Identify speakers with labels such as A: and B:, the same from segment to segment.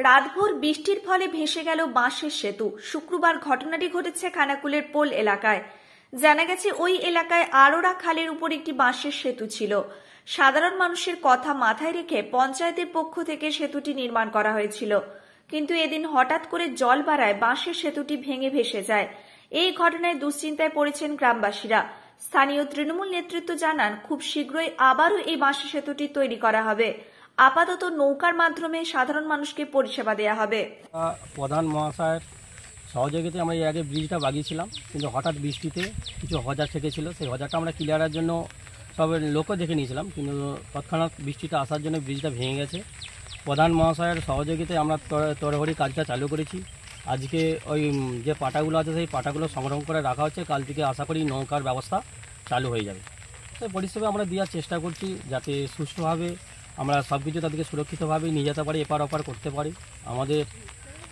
A: রাতভর বৃষ্টির ফলে ভেসে গেল বাঁশের সেতু। শুক্রবার ঘটনাটি ঘটেছে খানাকুলের পোল এলাকায়। জানা গেছে ওই এলাকায় আরোরা খালের উপর একটি বাঁশের সেতু ছিল। সাধারণ মানুষের কথা মাথায় রেখে পঞ্চায়েতের পক্ষ থেকে সেতুটি নির্মাণ করা হয়েছিল, কিন্তু এদিন হঠাৎ করে জল বাড়ায় বাঁশের সেতুটি ভেঙে ভেসে যায়। এই ঘটনায় দুশ্চিন্তায় পড়েছেন গ্রামবাসীরা। স্থানীয় তৃণমূল নেতৃত্ব জানান, খুব শীঘ্রই আবারও এই বাঁশের সেতুটি তৈরি করা হবে। আপাতত নৌকার মাধ্যমে সাধারণ মানুষকে পরিষেবা দেওয়া হবে।
B: প্রধান মহাশয়ের সহযোগিতায় আমরা এর আগে ব্রিজটা বাগিয়েছিলাম, কিন্তু হঠাৎ বৃষ্টিতে কিছু হজার থেকেছিল। সেই হজারটা আমরা ক্লিয়ারের জন্য সব লোকও দেখে নিয়েছিলাম, কিন্তু তৎক্ষণাৎ বৃষ্টিটা আসার জন্য ব্রিজটা ভেঙে গেছে। প্রধান মহাশয়ের সহযোগিতায় আমরা তড়িঘড়ি কাজটা চালু করেছি। আজকে ওই যে পাটাগুলো আছে সেই পাটাগুলো সংগ্রহ করে রাখা হচ্ছে। কাল থেকে আশা করি নৌকার ব্যবস্থা চালু হয়ে যাবে। সেই পরিষেবা আমরা দেওয়ার চেষ্টা করছি, যাতে সুষ্ঠুভাবে আমরা সব কিছু তাদেরকে সুরক্ষিতভাবে নিয়ে যেতে পারি, এপার ওপার করতে পারি। আমাদের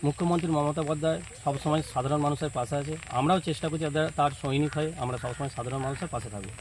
B: মুখ্যমন্ত্রী মমতা বন্দ্যোপাধ্যায় সবসময় সাধারণ মানুষের পাশে আছে। আমরাও চেষ্টা করছি তার সৈনিক হয়ে আমরা সবসময় সাধারণ মানুষের পাশে থাকবো।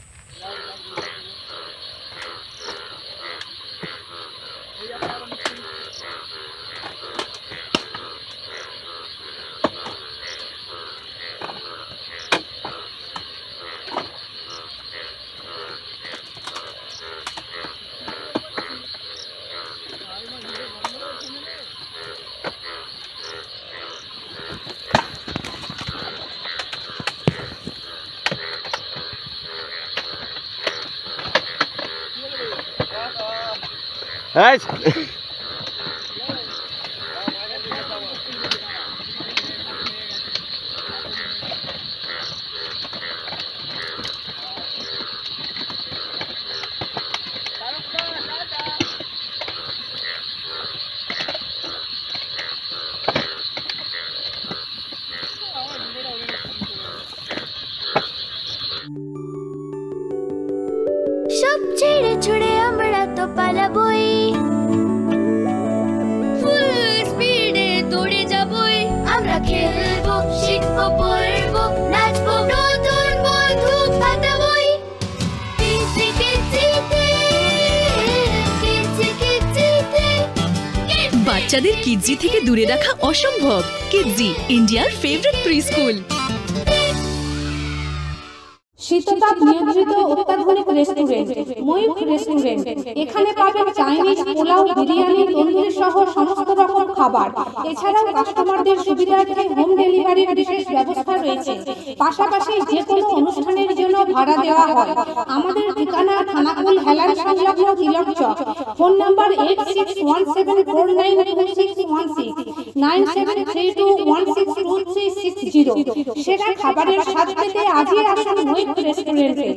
C: সব ছেড়ে ছুড়ে আমরা তো পালাবই, ফুল স্পিডে দৌড়ে যাবই। আমরা খেলবো, শিখবো, পড়বো, নাচবো, নতুন বন্ধু পাতাবই।
D: বাচ্চাদের কিডজি থেকে দূরে রাখা অসম্ভব। কিডজি, ইন্ডিয়ার ফেভারিট প্রি স্কুল।
E: শীততাপ নিয়ন্ত্রিত অত্যাধুনিক রেস্টুরেন্ট ময়ূখ রেস্টুরেন্ট। এখানে পাবেন চাইনিজ, পোলাও, বিরিয়ানি, তন্দুরি সহ সমস্ত রকম খাবার। এছাড়াও কাস্টমারদের সুবিধার্থে হোম ডেলিভারির বিশেষ ব্যবস্থা রয়েছে। পাশাপাশি যে কোনো অনুষ্ঠানের জন্য ভাড়া দেওয়া হয়। আমাদের ঠিকানা খানাকুল হেলান সংলগ্ন তিলক চক। Phone number 8617492616 9732162360। সেরা খাবারের স্বাদ পেতে আজই আসুন ময়ূখ রেস্টুরেন্টে।